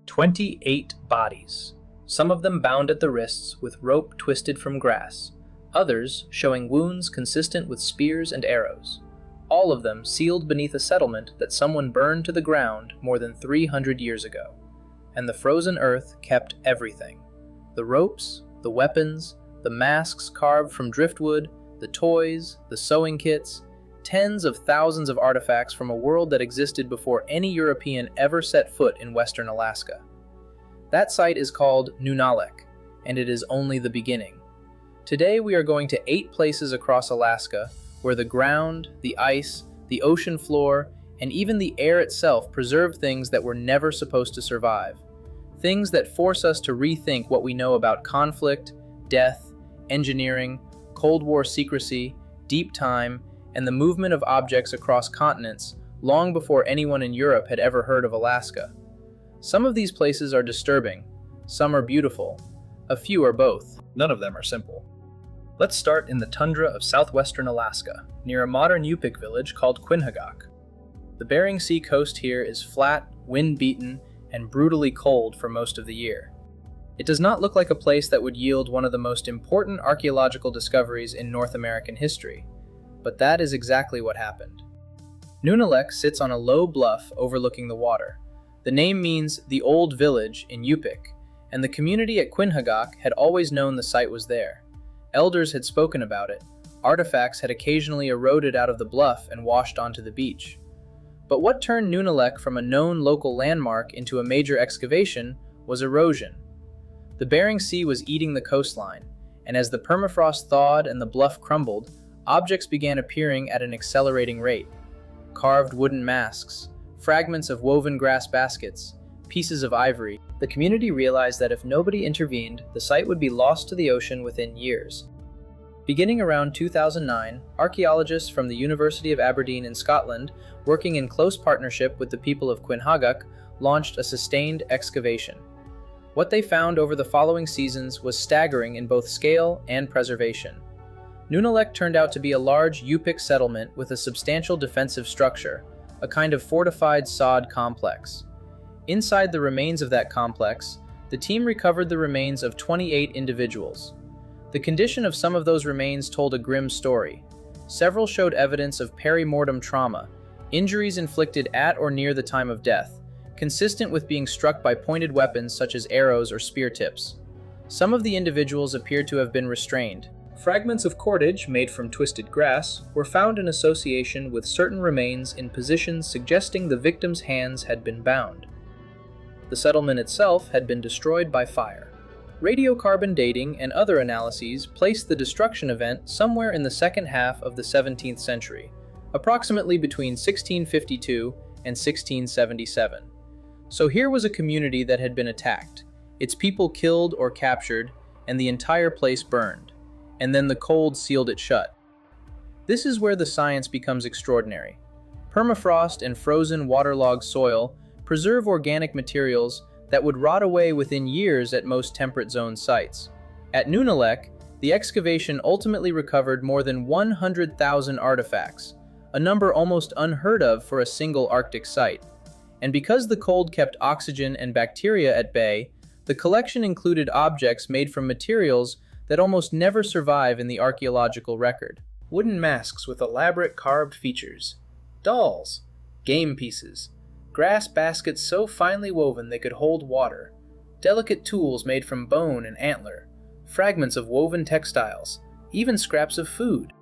28 bodies, some of them bound at the wrists with rope twisted from grass, others showing wounds consistent with spears and arrows, all of them sealed beneath a settlement that someone burned to the ground more than 300 years ago. And the frozen earth kept everything. The ropes, the weapons, the masks carved from driftwood, the toys, the sewing kits, tens of thousands of artifacts from a world that existed before any European ever set foot in western Alaska. That site is called Nunalik, and it is only the beginning. Today we are going to 8 places across Alaska where the ground, the ice, the ocean floor, and even the air itself preserve things that were never supposed to survive. Things that force us to rethink what we know about conflict, death, engineering, Cold War secrecy, deep time, and the movement of objects across continents long before anyone in Europe had ever heard of Alaska. Some of these places are disturbing, some are beautiful, a few are both. None of them are simple. Let's start in the tundra of southwestern Alaska, near a modern Yupik village called Quinhagak. The Bering Sea coast here is flat, wind-beaten, and brutally cold for most of the year. It does not look like a place that would yield one of the most important archaeological discoveries in North American history, but that is exactly what happened. Nunalik sits on a low bluff overlooking the water. The name means the old village in Yupik, and the community at Quinhagak had always known the site was there. Elders had spoken about it. Artifacts had occasionally eroded out of the bluff and washed onto the beach. But what turned Nunalik from a known local landmark into a major excavation was erosion. The Bering Sea was eating the coastline, and as the permafrost thawed and the bluff crumbled, objects began appearing at an accelerating rate. Carved wooden masks, fragments of woven grass baskets, pieces of ivory. The community realized that if nobody intervened, the site would be lost to the ocean within years. Beginning around 2009, archaeologists from the University of Aberdeen in Scotland, working in close partnership with the people of Quinhagak, launched a sustained excavation. What they found over the following seasons was staggering in both scale and preservation. Nunalik turned out to be a large Yupik settlement with a substantial defensive structure, a kind of fortified sod complex. Inside the remains of that complex, the team recovered the remains of 28 individuals. The condition of some of those remains told a grim story. Several showed evidence of perimortem trauma, injuries inflicted at or near the time of death, consistent with being struck by pointed weapons such as arrows or spear tips. Some of the individuals appeared to have been restrained. Fragments of cordage made from twisted grass were found in association with certain remains in positions suggesting the victim's hands had been bound. The settlement itself had been destroyed by fire. Radiocarbon dating and other analyses placed the destruction event somewhere in the second half of the 17th century, approximately between 1652 and 1677. So here was a community that had been attacked, its people killed or captured, and the entire place burned. And then the cold sealed it shut. This is where the science becomes extraordinary. Permafrost and frozen waterlogged soil preserve organic materials that would rot away within years at most temperate zone sites. At Nunalik, the excavation ultimately recovered more than 100,000 artifacts, a number almost unheard of for a single Arctic site. And because the cold kept oxygen and bacteria at bay, the collection included objects made from materials that almost never survive in the archaeological record. Wooden masks with elaborate carved features, dolls, game pieces, grass baskets so finely woven they could hold water, delicate tools made from bone and antler, fragments of woven textiles, even scraps of food.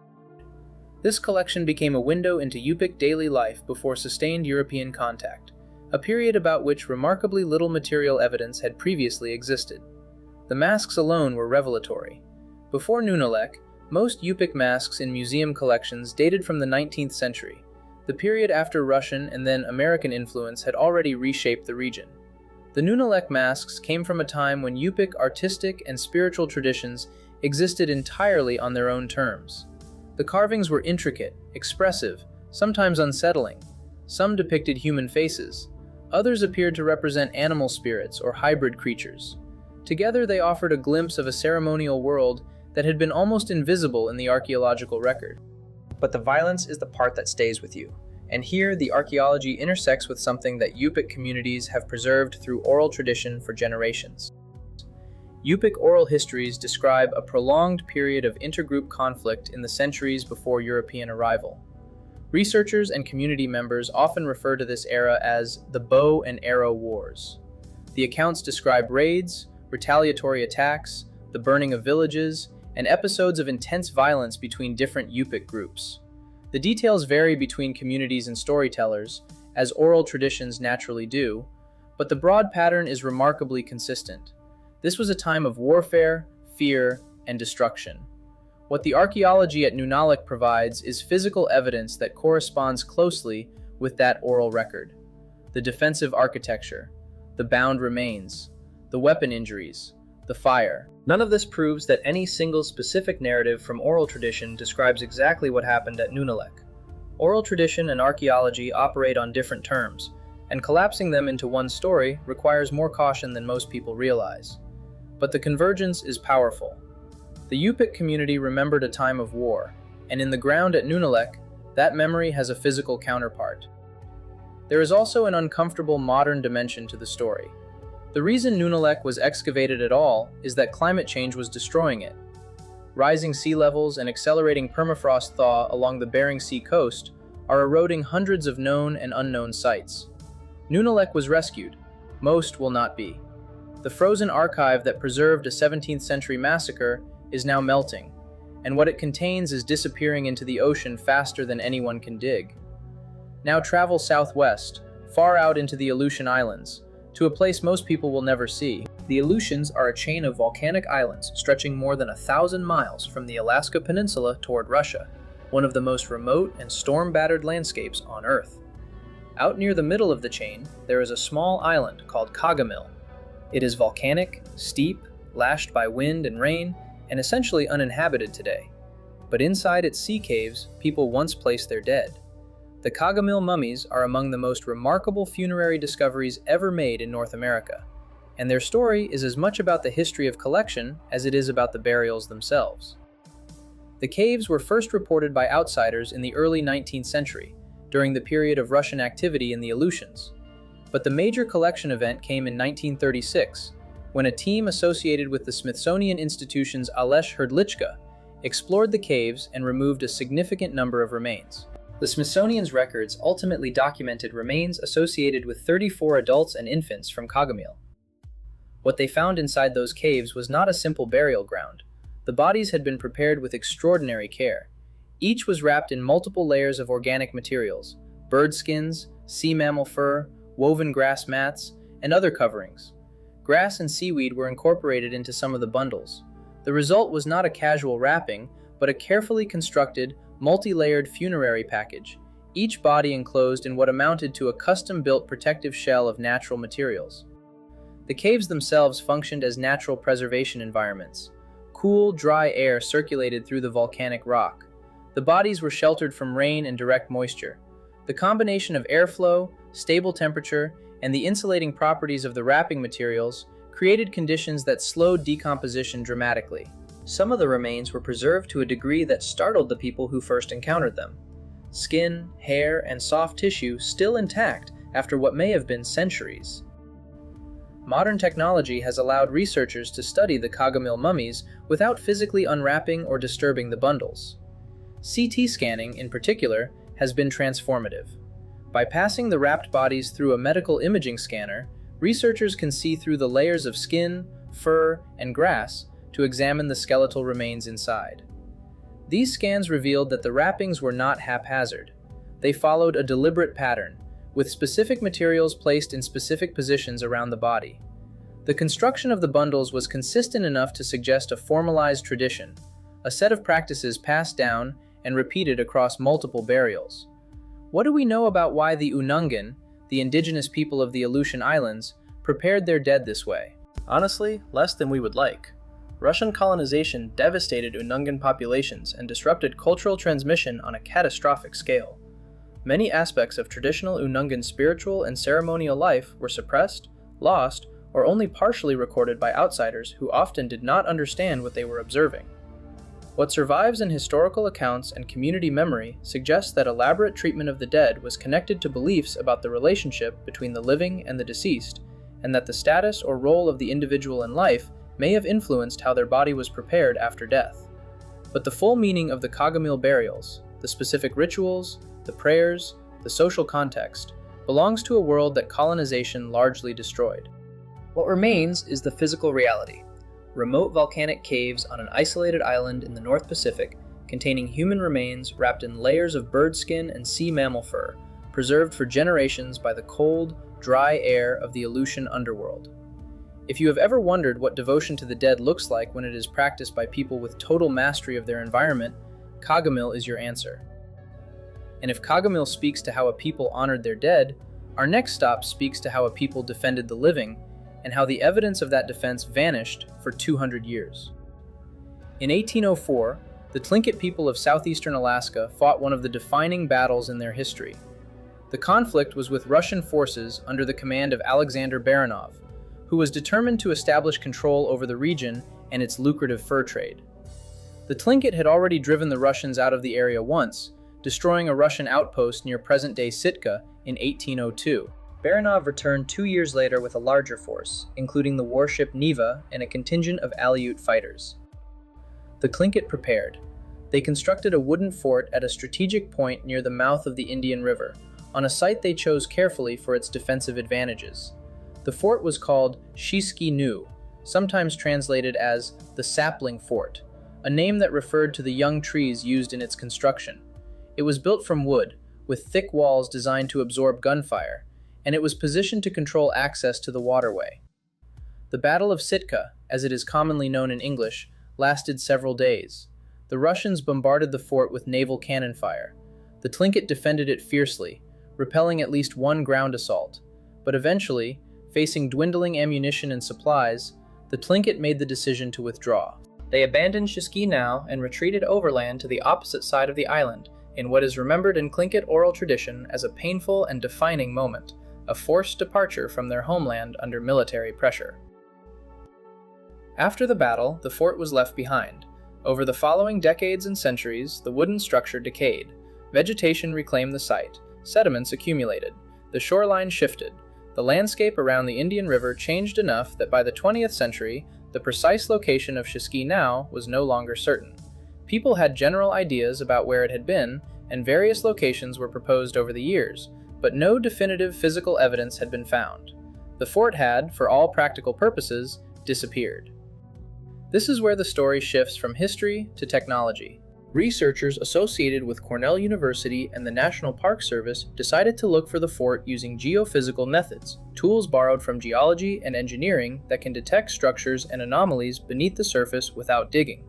This collection became a window into Yupik daily life before sustained European contact, a period about which remarkably little material evidence had previously existed. The masks alone were revelatory. Before Nunalik, most Yupik masks in museum collections dated from the 19th century. The period after Russian and then American influence had already reshaped the region. The Nunalik masks came from a time when Yupik artistic and spiritual traditions existed entirely on their own terms. The carvings were intricate, expressive, sometimes unsettling. Some depicted human faces. Others appeared to represent animal spirits or hybrid creatures. Together they offered a glimpse of a ceremonial world that had been almost invisible in the archaeological record. But the violence is the part that stays with you, and here the archaeology intersects with something that Yupik communities have preserved through oral tradition for generations. Yupik oral histories describe a prolonged period of intergroup conflict in the centuries before European arrival. Researchers and community members often refer to this era as the Bow and Arrow Wars. The accounts describe raids, retaliatory attacks, the burning of villages, and episodes of intense violence between different Yupik groups. The details vary between communities and storytellers, as oral traditions naturally do, but the broad pattern is remarkably consistent. This was a time of warfare, fear, and destruction. What the archaeology at Nunalik provides is physical evidence that corresponds closely with that oral record. The defensive architecture, the bound remains, the weapon injuries, the fire. None of this proves that any single specific narrative from oral tradition describes exactly what happened at Nunalik. Oral tradition and archaeology operate on different terms, and collapsing them into one story requires more caution than most people realize. But the convergence is powerful. The Yupik community remembered a time of war, and in the ground at Nunalik, that memory has a physical counterpart. There is also an uncomfortable modern dimension to the story. The reason Nunalik was excavated at all is that climate change was destroying it. Rising sea levels and accelerating permafrost thaw along the Bering Sea coast are eroding hundreds of known and unknown sites. Nunalik was rescued. Most will not be. The frozen archive that preserved a 17th century massacre is now melting, and what it contains is disappearing into the ocean faster than anyone can dig. Now travel southwest, far out into the Aleutian Islands, to a place most people will never see. The Aleutians are a chain of volcanic islands stretching more than 1,000 miles from the Alaska Peninsula toward Russia, one of the most remote and storm-battered landscapes on Earth. Out near the middle of the chain, there is a small island called Kagamill. It is volcanic, steep, lashed by wind and rain, and essentially uninhabited today. But inside its sea caves, people once placed their dead. The Kagamill mummies are among the most remarkable funerary discoveries ever made in North America, and their story is as much about the history of collection as it is about the burials themselves. The caves were first reported by outsiders in the early 19th century, during the period of Russian activity in the Aleutians. But the major collection event came in 1936, when a team associated with the Smithsonian Institution's Ales Hrdlichka explored the caves and removed a significant number of remains. The Smithsonian's records ultimately documented remains associated with 34 adults and infants from Kagamill. What they found inside those caves was not a simple burial ground. The bodies had been prepared with extraordinary care. Each was wrapped in multiple layers of organic materials, bird skins, sea mammal fur, woven grass mats, and other coverings. Grass and seaweed were incorporated into some of the bundles. The result was not a casual wrapping, but a carefully constructed, multi-layered funerary package, each body enclosed in what amounted to a custom-built protective shell of natural materials. The caves themselves functioned as natural preservation environments. Cool, dry air circulated through the volcanic rock. The bodies were sheltered from rain and direct moisture. The combination of airflow, stable temperature, and the insulating properties of the wrapping materials created conditions that slowed decomposition dramatically. Some of the remains were preserved to a degree that startled the people who first encountered them. Skin, hair, and soft tissue still intact after what may have been centuries. Modern technology has allowed researchers to study the Kagamill mummies without physically unwrapping or disturbing the bundles. CT scanning, in particular, has been transformative. By passing the wrapped bodies through a medical imaging scanner, researchers can see through the layers of skin, fur, and grass to examine the skeletal remains inside. These scans revealed that the wrappings were not haphazard. They followed a deliberate pattern, with specific materials placed in specific positions around the body. The construction of the bundles was consistent enough to suggest a formalized tradition, a set of practices passed down and repeated across multiple burials. What do we know about why the Unungan, the indigenous people of the Aleutian Islands, prepared their dead this way? Honestly, less than we would like. Russian colonization devastated Unungan populations and disrupted cultural transmission on a catastrophic scale. Many aspects of traditional Unungan spiritual and ceremonial life were suppressed, lost, or only partially recorded by outsiders who often did not understand what they were observing. What survives in historical accounts and community memory suggests that elaborate treatment of the dead was connected to beliefs about the relationship between the living and the deceased, and that the status or role of the individual in life may have influenced how their body was prepared after death. But the full meaning of the Kagamill burials, the specific rituals, the prayers, the social context, belongs to a world that colonization largely destroyed. What remains is the physical reality. Remote volcanic caves on an isolated island in the North Pacific containing human remains wrapped in layers of bird skin and sea mammal fur, preserved for generations by the cold, dry air of the Aleutian underworld. If you have ever wondered what devotion to the dead looks like when it is practiced by people with total mastery of their environment, Kagamill is your answer. And if Kagamill speaks to how a people honored their dead, our next stop speaks to how a people defended the living, and how the evidence of that defense vanished for 200 years. In 1804, the Tlingit people of southeastern Alaska fought one of the defining battles in their history. The conflict was with Russian forces under the command of Alexander Baranov, who was determined to establish control over the region and its lucrative fur trade. The Tlingit had already driven the Russians out of the area once, destroying a Russian outpost near present-day Sitka in 1802. Baranov returned 2 years later with a larger force, including the warship Neva and a contingent of Aleut fighters. The Tlingit prepared. They constructed a wooden fort at a strategic point near the mouth of the Indian River, on a site they chose carefully for its defensive advantages. The fort was called Shiski Nu, sometimes translated as the Sapling Fort, a name that referred to the young trees used in its construction. It was built from wood, with thick walls designed to absorb gunfire, and it was positioned to control access to the waterway. The Battle of Sitka, as it is commonly known in English, lasted several days. The Russians bombarded the fort with naval cannon fire. The Tlingit defended it fiercely, repelling at least one ground assault. But eventually, facing dwindling ammunition and supplies, the Tlingit made the decision to withdraw. They abandoned Shiski and retreated overland to the opposite side of the island, in what is remembered in Tlingit oral tradition as a painful and defining moment, a forced departure from their homeland under military pressure. After the battle, the fort was left behind. Over the following decades and centuries, the wooden structure decayed. Vegetation reclaimed the site, sediments accumulated, the shoreline shifted. The landscape around the Indian River changed enough that by the 20th century, the precise location of Shiski was no longer certain. People had general ideas about where it had been, and various locations were proposed over the years, but no definitive physical evidence had been found. The fort had, for all practical purposes, disappeared. This is where the story shifts from history to technology. Researchers associated with Cornell University and the National Park Service decided to look for the fort using geophysical methods, tools borrowed from geology and engineering that can detect structures and anomalies beneath the surface without digging.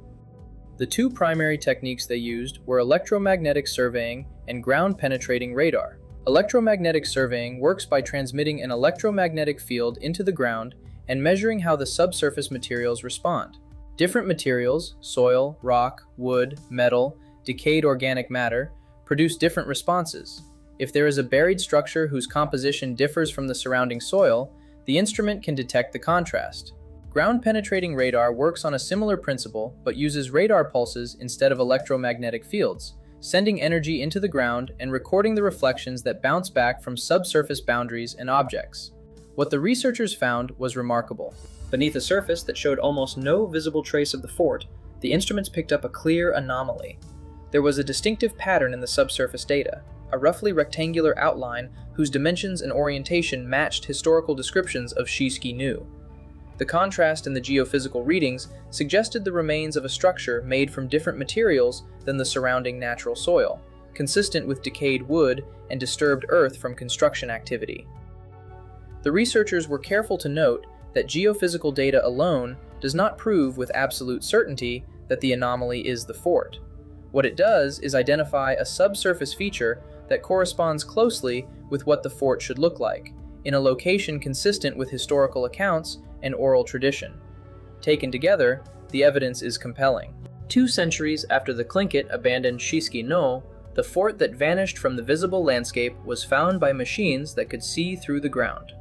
The two primary techniques they used were electromagnetic surveying and ground-penetrating radar. Electromagnetic surveying works by transmitting an electromagnetic field into the ground and measuring how the subsurface materials respond. Different materials, soil, rock, wood, metal, decayed organic matter, produce different responses. If there is a buried structure whose composition differs from the surrounding soil, the instrument can detect the contrast. Ground-penetrating radar works on a similar principle but uses radar pulses instead of electromagnetic fields, sending energy into the ground and recording the reflections that bounce back from subsurface boundaries and objects. What the researchers found was remarkable. Beneath a surface that showed almost no visible trace of the fort, the instruments picked up a clear anomaly. There was a distinctive pattern in the subsurface data, a roughly rectangular outline whose dimensions and orientation matched historical descriptions of Shiski Nu. The contrast in the geophysical readings suggested the remains of a structure made from different materials than the surrounding natural soil, consistent with decayed wood and disturbed earth from construction activity. The researchers were careful to note that geophysical data alone does not prove with absolute certainty that the anomaly is the fort. What it does is identify a subsurface feature that corresponds closely with what the fort should look like, in a location consistent with historical accounts and oral tradition. Taken together, the evidence is compelling. 2 centuries after the Tlingit abandoned Shiski the fort that vanished from the visible landscape was found by machines that could see through the ground.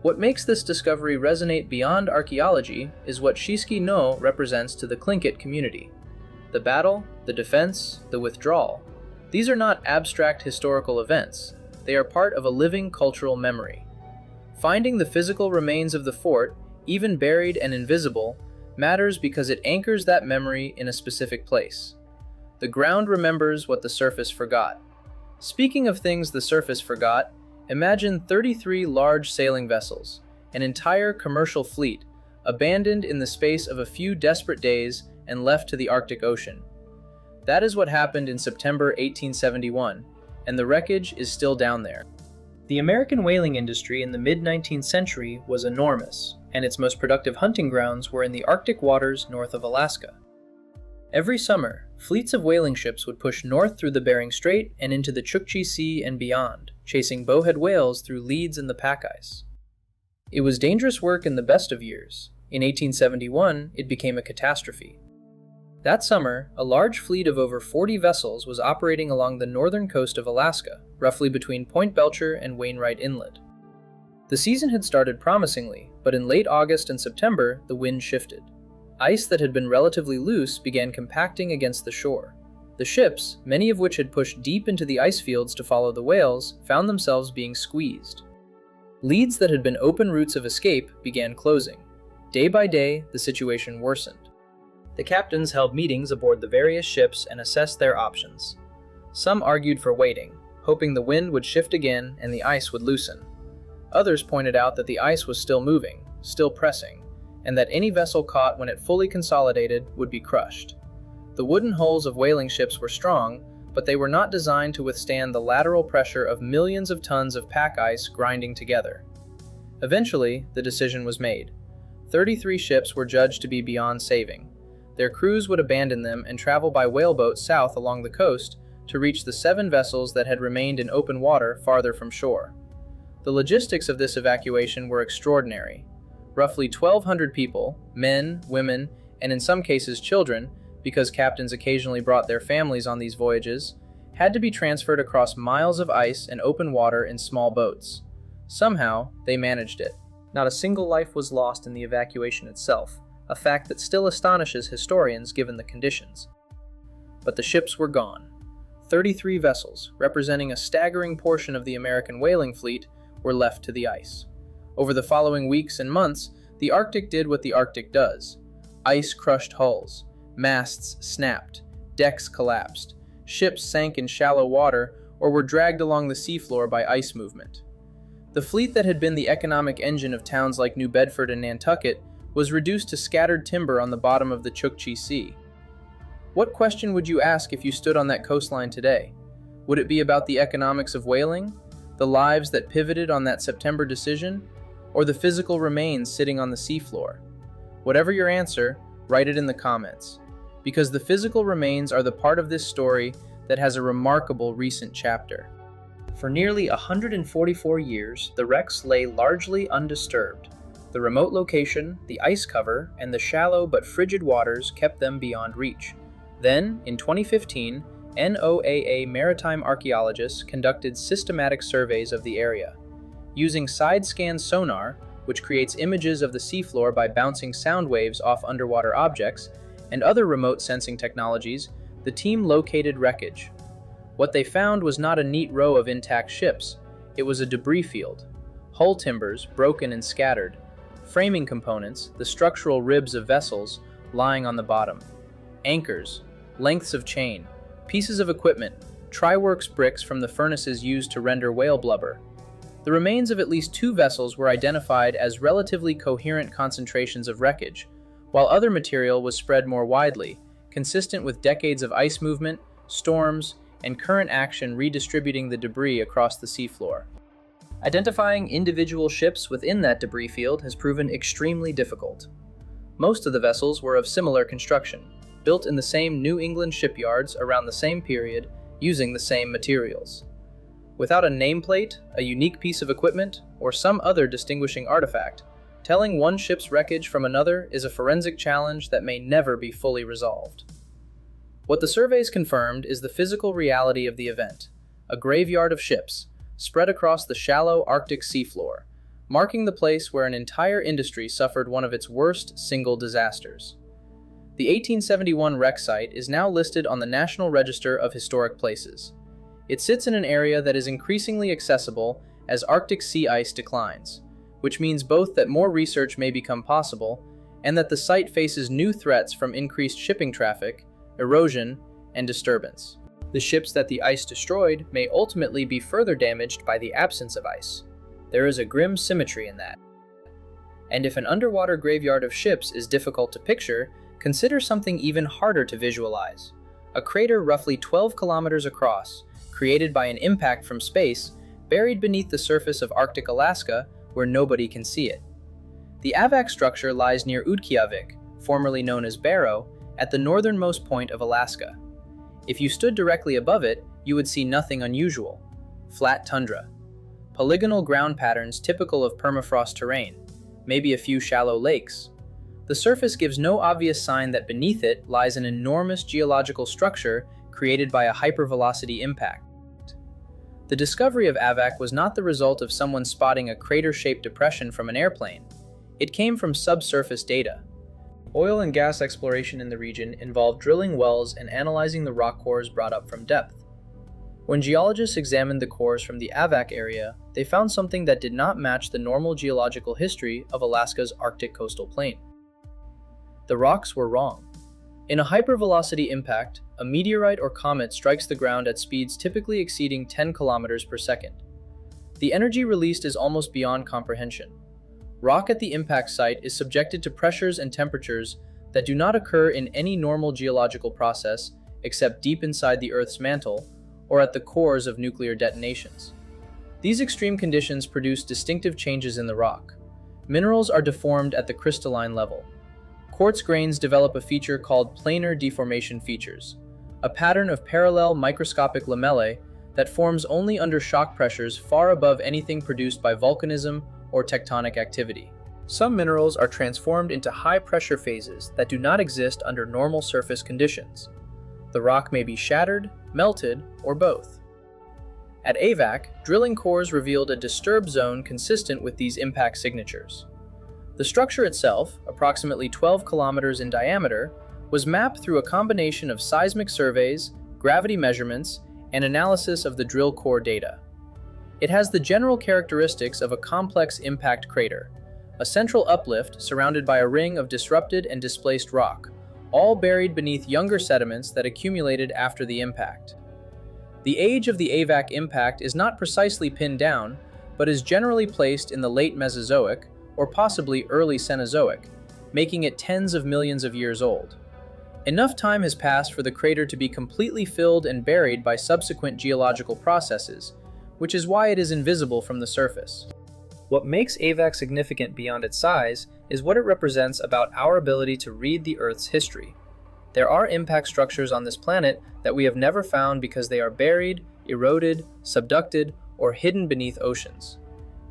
What makes this discovery resonate beyond archaeology is what Shiski represents to the Tlingit community. the battle, the defense, the withdrawal. These are not abstract historical events. They are part of a living cultural memory. Finding the physical remains of the fort, even buried and invisible, matters because it anchors that memory in a specific place. The ground remembers what the surface forgot. Speaking of things the surface forgot, imagine 33 large sailing vessels, an entire commercial fleet, abandoned in the space of a few desperate days and left to the Arctic Ocean. That is what happened in September 1871, and the wreckage is still down there. The American whaling industry in the mid-19th century was enormous, and its most productive hunting grounds were in the Arctic waters north of Alaska. Every summer, fleets of whaling ships would push north through the Bering Strait and into the Chukchi Sea and beyond, chasing bowhead whales through leads in the pack ice. It was dangerous work in the best of years. In 1871, it became a catastrophe. That summer, a large fleet of over 40 vessels was operating along the northern coast of Alaska, roughly between Point Belcher and Wainwright Inlet. The season had started promisingly, but in late August and September, the wind shifted. Ice that had been relatively loose began compacting against the shore. The ships, many of which had pushed deep into the ice fields to follow the whales, found themselves being squeezed. Leads that had been open routes of escape began closing. Day by day, the situation worsened. The captains held meetings aboard the various ships and assessed their options. Some argued for waiting, hoping the wind would shift again and the ice would loosen. Others pointed out that the ice was still moving, still pressing, and that any vessel caught when it fully consolidated would be crushed. The wooden hulls of whaling ships were strong, but they were not designed to withstand the lateral pressure of millions of tons of pack ice grinding together. Eventually, the decision was made. 33 ships were judged to be beyond saving. Their crews would abandon them and travel by whaleboat south along the coast to reach the 7 vessels that had remained in open water farther from shore. The logistics of this evacuation were extraordinary. Roughly 1,200 people, men, women, and in some cases children, because captains occasionally brought their families on these voyages, had to be transferred across miles of ice and open water in small boats. Somehow, they managed it. Not a single life was lost in the evacuation itself, a fact that still astonishes historians given the conditions. But the ships were gone. 33 vessels, representing a staggering portion of the American whaling fleet, were left to the ice. Over the following weeks and months, the Arctic did what the Arctic does. Ice crushed hulls, masts snapped, decks collapsed, ships sank in shallow water or were dragged along the seafloor by ice movement. The fleet that had been the economic engine of towns like New Bedford and Nantucket was reduced to scattered timber on the bottom of the Chukchi Sea. What question would you ask if you stood on that coastline today? Would it be about the economics of whaling, the lives that pivoted on that September decision, or the physical remains sitting on the seafloor? Whatever your answer, write it in the comments, because the physical remains are the part of this story that has a remarkable recent chapter. For nearly 144 years, the wrecks lay largely undisturbed. The remote location, the ice cover, and the shallow but frigid waters kept them beyond reach. Then, in 2015, NOAA maritime archaeologists conducted systematic surveys of the area. Using side-scan sonar, which creates images of the seafloor by bouncing sound waves off underwater objects, and other remote sensing technologies, the team located wreckage. What they found was not a neat row of intact ships. It was a debris field. Hull timbers, broken and scattered. Framing components, the structural ribs of vessels, lying on the bottom. Anchors, lengths of chain, pieces of equipment, Triworks bricks from the furnaces used to render whale blubber. The remains of at least 2 vessels were identified as relatively coherent concentrations of wreckage, while other material was spread more widely, consistent with decades of ice movement, storms, and current action redistributing the debris across the seafloor. Identifying individual ships within that debris field has proven extremely difficult. Most of the vessels were of similar construction, built in the same New England shipyards around the same period, using the same materials. Without a nameplate, a unique piece of equipment, or some other distinguishing artifact, telling one ship's wreckage from another is a forensic challenge that may never be fully resolved. What the surveys confirmed is the physical reality of the event, a graveyard of ships, spread across the shallow Arctic seafloor, marking the place where an entire industry suffered one of its worst single disasters. The 1871 wreck site is now listed on the National Register of Historic Places. It sits in an area that is increasingly accessible as Arctic sea ice declines, which means both that more research may become possible and that the site faces new threats from increased shipping traffic, erosion, and disturbance. The ships that the ice destroyed may ultimately be further damaged by the absence of ice. There is a grim symmetry in that. And if an underwater graveyard of ships is difficult to picture, consider something even harder to visualize. A crater roughly 12 kilometers across, created by an impact from space, buried beneath the surface of Arctic Alaska where nobody can see it. The Avac structure lies near Utqiagvik, formerly known as Barrow, at the northernmost point of Alaska. If you stood directly above it, you would see nothing unusual. Flat tundra. Polygonal ground patterns typical of permafrost terrain, maybe a few shallow lakes. The surface gives no obvious sign that beneath it lies an enormous geological structure created by a hypervelocity impact. The discovery of Avac was not the result of someone spotting a crater-shaped depression from an airplane. It came from subsurface data. Oil and gas exploration in the region involved drilling wells and analyzing the rock cores brought up from depth. When geologists examined the cores from the Avac area, they found something that did not match the normal geological history of Alaska's Arctic coastal plain. The rocks were wrong. In a hypervelocity impact, a meteorite or comet strikes the ground at speeds typically exceeding 10 kilometers per second. The energy released is almost beyond comprehension. Rock at the impact site is subjected to pressures and temperatures that do not occur in any normal geological process except deep inside the Earth's mantle or at the cores of nuclear detonations. These extreme conditions produce distinctive changes in the rock. Minerals are deformed at the crystalline level. Quartz grains develop a feature called planar deformation features, a pattern of parallel microscopic lamellae that forms only under shock pressures far above anything produced by volcanism or tectonic activity. Some minerals are transformed into high-pressure phases that do not exist under normal surface conditions. The rock may be shattered, melted, or both. At Avac, drilling cores revealed a disturbed zone consistent with these impact signatures. The structure itself, approximately 12 kilometers in diameter, was mapped through a combination of seismic surveys, gravity measurements, and analysis of the drill core data. It has the general characteristics of a complex impact crater, a central uplift surrounded by a ring of disrupted and displaced rock, all buried beneath younger sediments that accumulated after the impact. The age of the Avac impact is not precisely pinned down, but is generally placed in the late Mesozoic or possibly early Cenozoic, making it tens of millions of years old. Enough time has passed for the crater to be completely filled and buried by subsequent geological processes, which is why it is invisible from the surface. What makes Avac significant beyond its size is what it represents about our ability to read the Earth's history. There are impact structures on this planet that we have never found because they are buried, eroded, subducted, or hidden beneath oceans.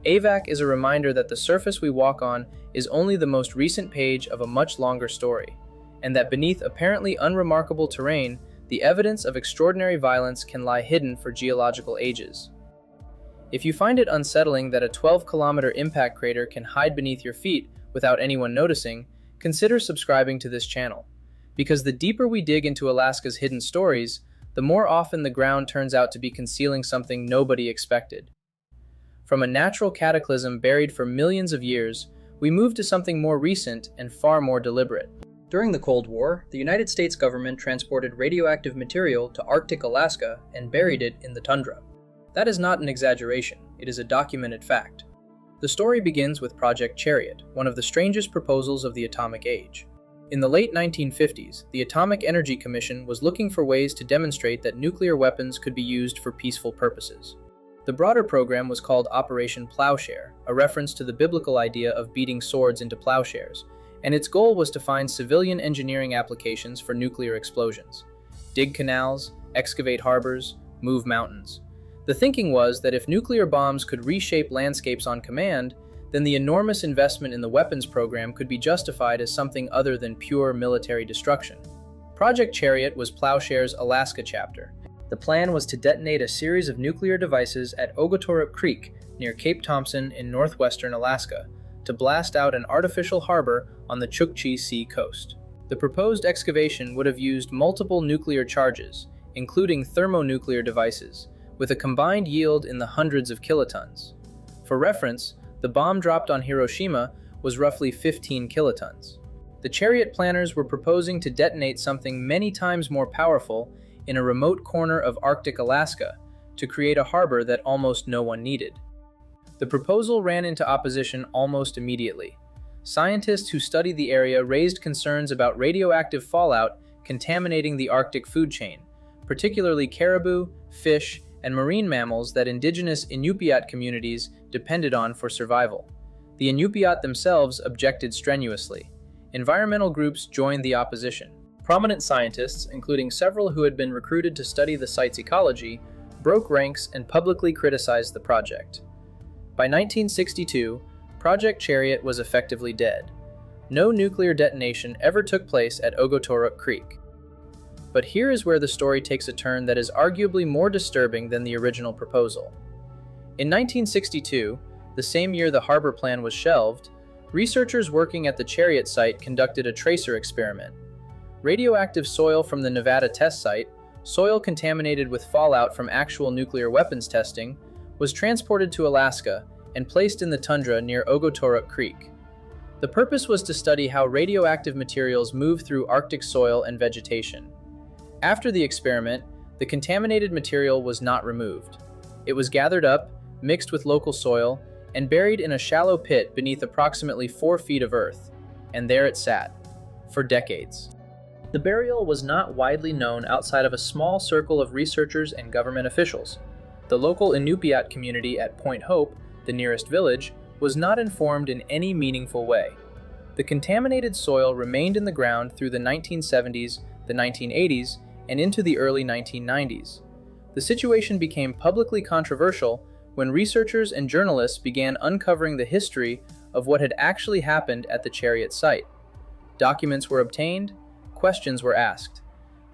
Avac is a reminder that the surface we walk on is only the most recent page of a much longer story, and that beneath apparently unremarkable terrain, the evidence of extraordinary violence can lie hidden for geological ages. If you find it unsettling that a 12-kilometer impact crater can hide beneath your feet without anyone noticing, consider subscribing to this channel. Because the deeper we dig into Alaska's hidden stories, the more often the ground turns out to be concealing something nobody expected. From a natural cataclysm buried for millions of years, we move to something more recent and far more deliberate. During the Cold War, the United States government transported radioactive material to Arctic Alaska and buried it in the tundra. That is not an exaggeration, it is a documented fact. The story begins with Project Chariot, one of the strangest proposals of the atomic age. In the late 1950s, the Atomic Energy Commission was looking for ways to demonstrate that nuclear weapons could be used for peaceful purposes. The broader program was called Operation Plowshare, a reference to the biblical idea of beating swords into plowshares, and its goal was to find civilian engineering applications for nuclear explosions. Dig canals, excavate harbors, move mountains. The thinking was that if nuclear bombs could reshape landscapes on command, then the enormous investment in the weapons program could be justified as something other than pure military destruction. Project Chariot was Plowshare's Alaska chapter. The plan was to detonate a series of nuclear devices at Ogotorok Creek near Cape Thompson in northwestern Alaska to blast out an artificial harbor on the Chukchi Sea coast. The proposed excavation would have used multiple nuclear charges, including thermonuclear devices, with a combined yield in the hundreds of kilotons. For reference, the bomb dropped on Hiroshima was roughly 15 kilotons. The Chariot planners were proposing to detonate something many times more powerful in a remote corner of Arctic Alaska to create a harbor that almost no one needed. The proposal ran into opposition almost immediately. Scientists who study the area raised concerns about radioactive fallout contaminating the Arctic food chain, particularly caribou, fish, and marine mammals that indigenous Inupiat communities depended on for survival. The Inupiat themselves objected strenuously. Environmental groups joined the opposition. Prominent scientists, including several who had been recruited to study the site's ecology, broke ranks and publicly criticized the project. By 1962, Project Chariot was effectively dead. No nuclear detonation ever took place at Ogotorok Creek. But here is where the story takes a turn that is arguably more disturbing than the original proposal. In 1962, the same year the harbor plan was shelved, researchers working at the Chariot site conducted a tracer experiment. Radioactive soil from the Nevada test site, soil contaminated with fallout from actual nuclear weapons testing, was transported to Alaska and placed in the tundra near Ogotorok Creek. The purpose was to study how radioactive materials move through Arctic soil and vegetation. After the experiment, the contaminated material was not removed. It was gathered up, mixed with local soil, and buried in a shallow pit beneath approximately 4 feet of earth, and there it sat, for decades. The burial was not widely known outside of a small circle of researchers and government officials. The local Inupiat community at Point Hope, the nearest village, was not informed in any meaningful way. The contaminated soil remained in the ground through the 1970s, the 1980s, and into the early 1990s. The situation became publicly controversial when researchers and journalists began uncovering the history of what had actually happened at the Chariot site. Documents were obtained, questions were asked.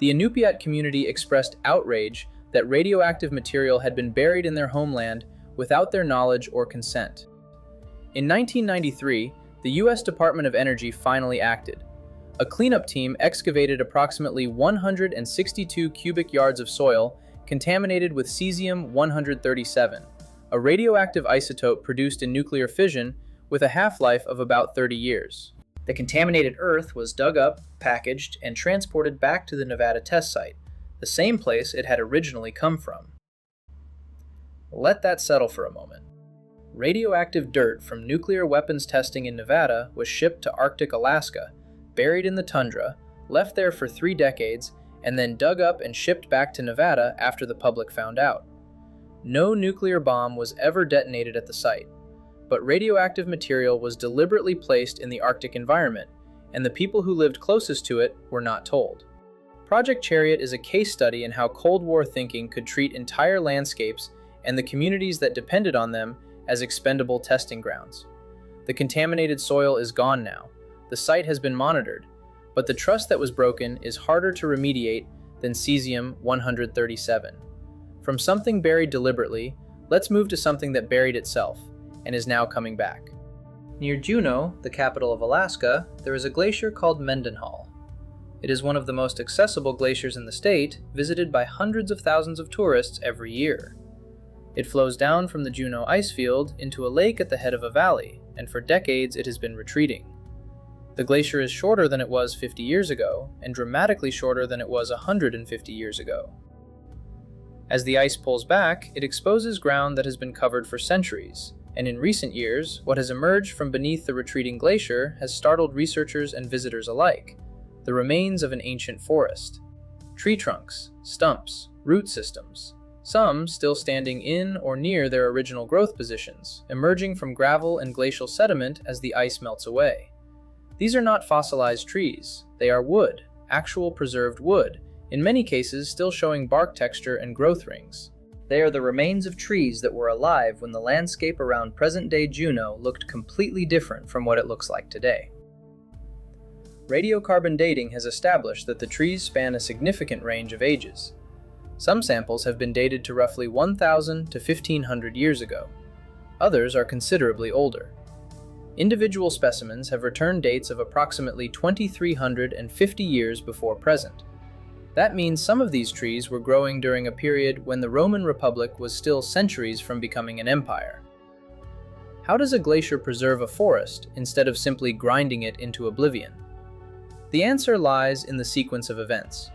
The Inupiat community expressed outrage that radioactive material had been buried in their homeland without their knowledge or consent. In 1993, the U.S. Department of Energy finally acted. A cleanup team excavated approximately 162 cubic yards of soil contaminated with cesium-137, a radioactive isotope produced in nuclear fission with a half-life of about 30 years. The contaminated earth was dug up, packaged, and transported back to the Nevada test site, the same place it had originally come from. Let that settle for a moment. Radioactive dirt from nuclear weapons testing in Nevada was shipped to Arctic Alaska, buried in the tundra, left there for 3 decades, and then dug up and shipped back to Nevada after the public found out. No nuclear bomb was ever detonated at the site, but radioactive material was deliberately placed in the Arctic environment, and the people who lived closest to it were not told. Project Chariot is a case study in how Cold War thinking could treat entire landscapes and the communities that depended on them as expendable testing grounds. The contaminated soil is gone now. The site has been monitored, but the trust that was broken is harder to remediate than cesium-137. From something buried deliberately, let's move to something that buried itself and is now coming back. Near Juneau, the capital of Alaska, there is a glacier called Mendenhall. It is one of the most accessible glaciers in the state, visited by hundreds of thousands of tourists every year. It flows down from the Juneau ice field into a lake at the head of a valley, and for decades it has been retreating. The glacier is shorter than it was 50 years ago, and dramatically shorter than it was 150 years ago. As the ice pulls back, it exposes ground that has been covered for centuries, and in recent years, what has emerged from beneath the retreating glacier has startled researchers and visitors alike: the remains of an ancient forest. Tree trunks, stumps, root systems, some still standing in or near their original growth positions, emerging from gravel and glacial sediment as the ice melts away. These are not fossilized trees, they are wood, actual preserved wood, in many cases still showing bark texture and growth rings. They are the remains of trees that were alive when the landscape around present-day Juneau looked completely different from what it looks like today. Radiocarbon dating has established that the trees span a significant range of ages. Some samples have been dated to roughly 1,000 to 1,500 years ago. Others are considerably older. Individual specimens have return dates of approximately 2,350 years before present. That means some of these trees were growing during a period when the Roman Republic was still centuries from becoming an empire. How does a glacier preserve a forest instead of simply grinding it into oblivion? The answer lies in the sequence of events.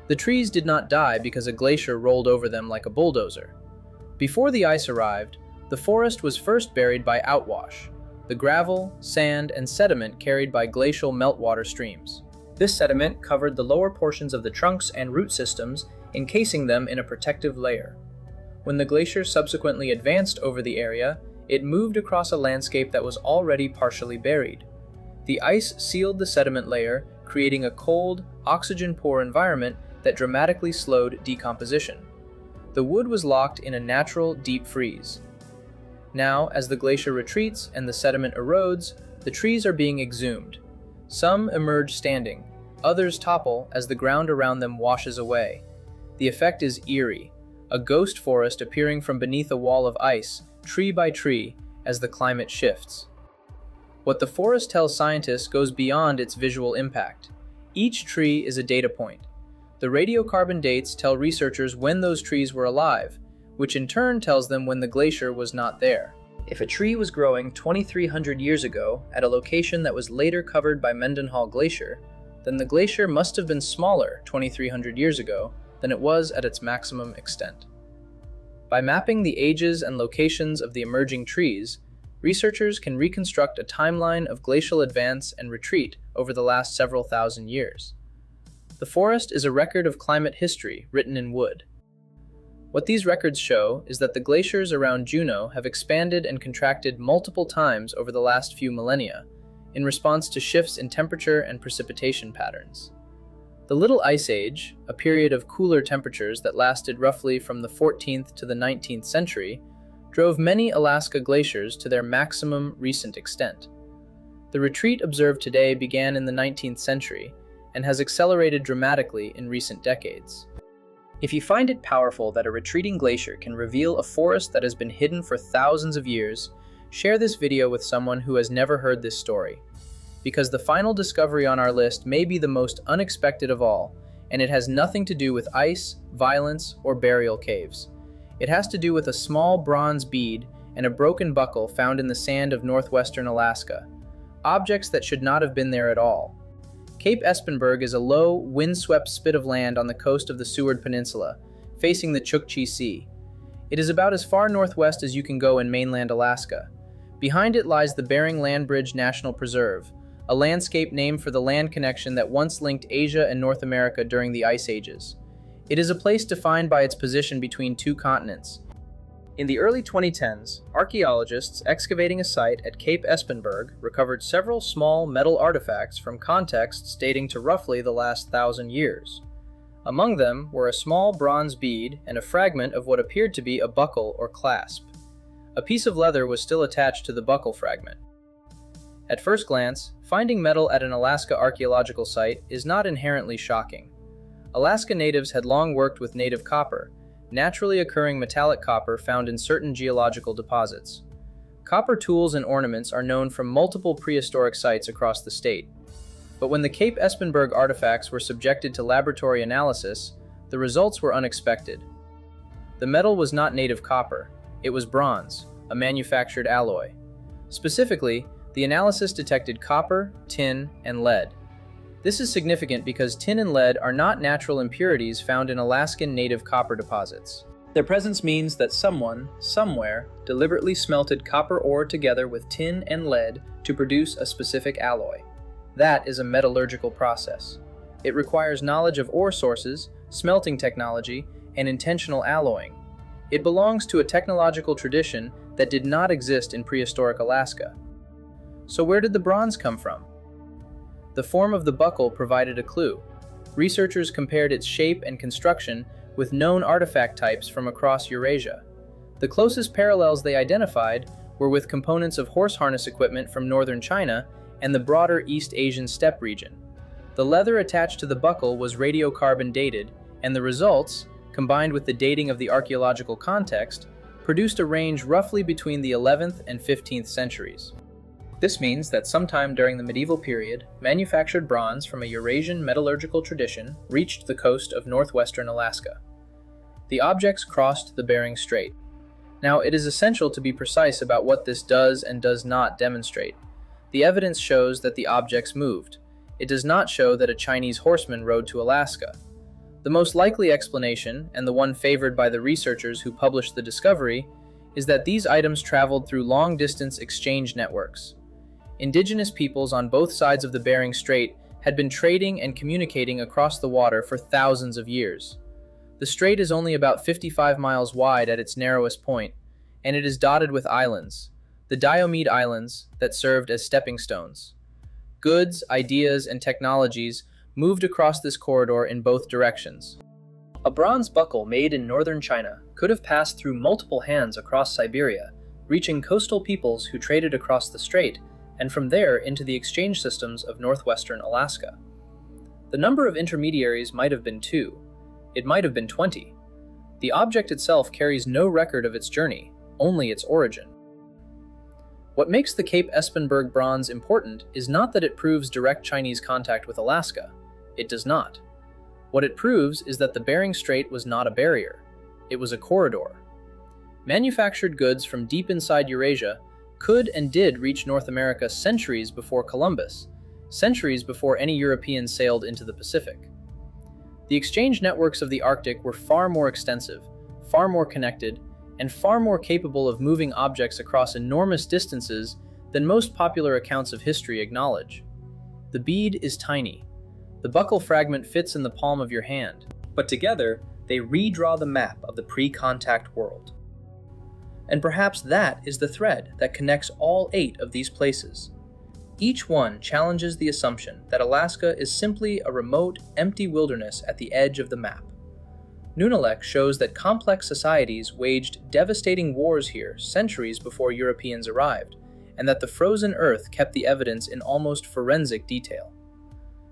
The trees did not die because a glacier rolled over them like a bulldozer. Before the ice arrived, the forest was first buried by outwash, the gravel, sand, and sediment carried by glacial meltwater streams. This sediment covered the lower portions of the trunks and root systems, encasing them in a protective layer. When the glacier subsequently advanced over the area, it moved across a landscape that was already partially buried. The ice sealed the sediment layer, creating a cold, oxygen-poor environment that dramatically slowed decomposition. The wood was locked in a natural deep freeze. Now, as the glacier retreats and the sediment erodes, the trees are being exhumed. Some emerge standing, others topple as the ground around them washes away. The effect is eerie, a ghost forest appearing from beneath a wall of ice, tree by tree, as the climate shifts. What the forest tells scientists goes beyond its visual impact. Each tree is a data point. The radiocarbon dates tell researchers when those trees were alive, which in turn tells them when the glacier was not there. If a tree was growing 2,300 years ago at a location that was later covered by Mendenhall Glacier, then the glacier must have been smaller 2,300 years ago than it was at its maximum extent. By mapping the ages and locations of the emerging trees, researchers can reconstruct a timeline of glacial advance and retreat over the last several thousand years. The forest is a record of climate history written in wood. What these records show is that the glaciers around Juneau have expanded and contracted multiple times over the last few millennia, in response to shifts in temperature and precipitation patterns. The Little Ice Age, a period of cooler temperatures that lasted roughly from the 14th to the 19th century, drove many Alaska glaciers to their maximum recent extent. The retreat observed today began in the 19th century and has accelerated dramatically in recent decades. If you find it powerful that a retreating glacier can reveal a forest that has been hidden for thousands of years, share this video with someone who has never heard this story. Because the final discovery on our list may be the most unexpected of all, and it has nothing to do with ice, violence, or burial caves. It has to do with a small bronze bead and a broken buckle found in the sand of northwestern Alaska, objects that should not have been there at all. Cape Espenberg is a low, windswept spit of land on the coast of the Seward Peninsula, facing the Chukchi Sea. It is about as far northwest as you can go in mainland Alaska. Behind it lies the Bering Land Bridge National Preserve, a landscape named for the land connection that once linked Asia and North America during the Ice Ages. It is a place defined by its position between two continents. In the early 2010s, archaeologists excavating a site at Cape Espenberg recovered several small metal artifacts from contexts dating to roughly the last 1,000 years. Among them were a small bronze bead and a fragment of what appeared to be a buckle or clasp. A piece of leather was still attached to the buckle fragment. At first glance, finding metal at an Alaska archaeological site is not inherently shocking. Alaska natives had long worked with native copper, naturally occurring metallic copper found in certain geological deposits. Copper tools and ornaments are known from multiple prehistoric sites across the state. But when the Cape Espenberg artifacts were subjected to laboratory analysis, the results were unexpected. The metal was not native copper, it was bronze, a manufactured alloy. Specifically, the analysis detected copper, tin, and lead. This is significant because tin and lead are not natural impurities found in Alaskan native copper deposits. Their presence means that someone, somewhere, deliberately smelted copper ore together with tin and lead to produce a specific alloy. That is a metallurgical process. It requires knowledge of ore sources, smelting technology, and intentional alloying. It belongs to a technological tradition that did not exist in prehistoric Alaska. So where did the bronze come from? The form of the buckle provided a clue. Researchers compared its shape and construction with known artifact types from across Eurasia. The closest parallels they identified were with components of horse harness equipment from northern China and the broader East Asian steppe region. The leather attached to the buckle was radiocarbon dated, and the results, combined with the dating of the archaeological context, produced a range roughly between the 11th and 15th centuries. This means that sometime during the medieval period, manufactured bronze from a Eurasian metallurgical tradition reached the coast of northwestern Alaska. The objects crossed the Bering Strait. Now, it is essential to be precise about what this does and does not demonstrate. The evidence shows that the objects moved. It does not show that a Chinese horseman rode to Alaska. The most likely explanation, and the one favored by the researchers who published the discovery, is that these items traveled through long-distance exchange networks. Indigenous peoples on both sides of the Bering Strait had been trading and communicating across the water for thousands of years. The strait is only about 55 miles wide at its narrowest point, and it is dotted with islands, the Diomede Islands, that served as stepping stones. Goods, ideas, and technologies moved across this corridor in both directions. A bronze buckle made in northern China could have passed through multiple hands across Siberia, reaching coastal peoples who traded across the strait, and from there into the exchange systems of northwestern Alaska. The number of intermediaries might have been 2. It might have been 20. The object itself carries no record of its journey, only its origin. What makes the Cape Espenberg bronze important is not that it proves direct Chinese contact with Alaska. It does not. What it proves is that the Bering Strait was not a barrier. It was a corridor. Manufactured goods from deep inside Eurasia could and did reach North America centuries before Columbus, centuries before any Europeans sailed into the Pacific. The exchange networks of the Arctic were far more extensive, far more connected, and far more capable of moving objects across enormous distances than most popular accounts of history acknowledge. The bead is tiny. The buckle fragment fits in the palm of your hand, but together they redraw the map of the pre-contact world. And perhaps that is the thread that connects all 8 of these places. Each one challenges the assumption that Alaska is simply a remote, empty wilderness at the edge of the map. Nunalik shows that complex societies waged devastating wars here centuries before Europeans arrived, and that the frozen earth kept the evidence in almost forensic detail.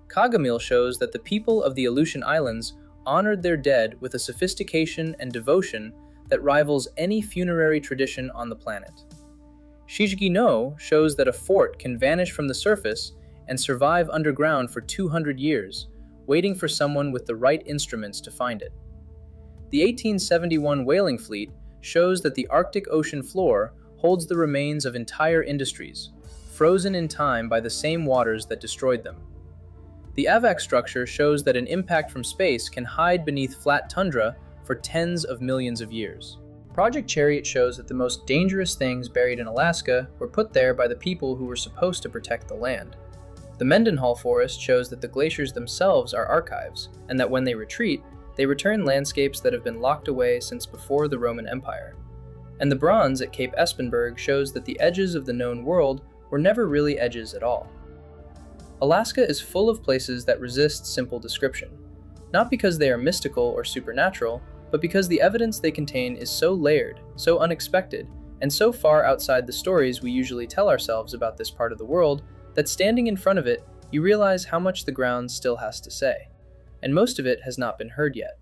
Kagamill shows that the people of the Aleutian Islands honored their dead with a sophistication and devotion that rivals any funerary tradition on the planet. Shishigino shows that a fort can vanish from the surface and survive underground for 200 years, waiting for someone with the right instruments to find it. The 1871 whaling fleet shows that the Arctic Ocean floor holds the remains of entire industries, frozen in time by the same waters that destroyed them. The Avac structure shows that an impact from space can hide beneath flat tundra for tens of millions of years. Project Chariot shows that the most dangerous things buried in Alaska were put there by the people who were supposed to protect the land. The Mendenhall forest shows that the glaciers themselves are archives, and that when they retreat, they return landscapes that have been locked away since before the Roman Empire. And the bronze at Cape Espenberg shows that the edges of the known world were never really edges at all. Alaska is full of places that resist simple description, not because they are mystical or supernatural, but because the evidence they contain is so layered, so unexpected, and so far outside the stories we usually tell ourselves about this part of the world that standing in front of it, you realize how much the ground still has to say. And most of it has not been heard yet.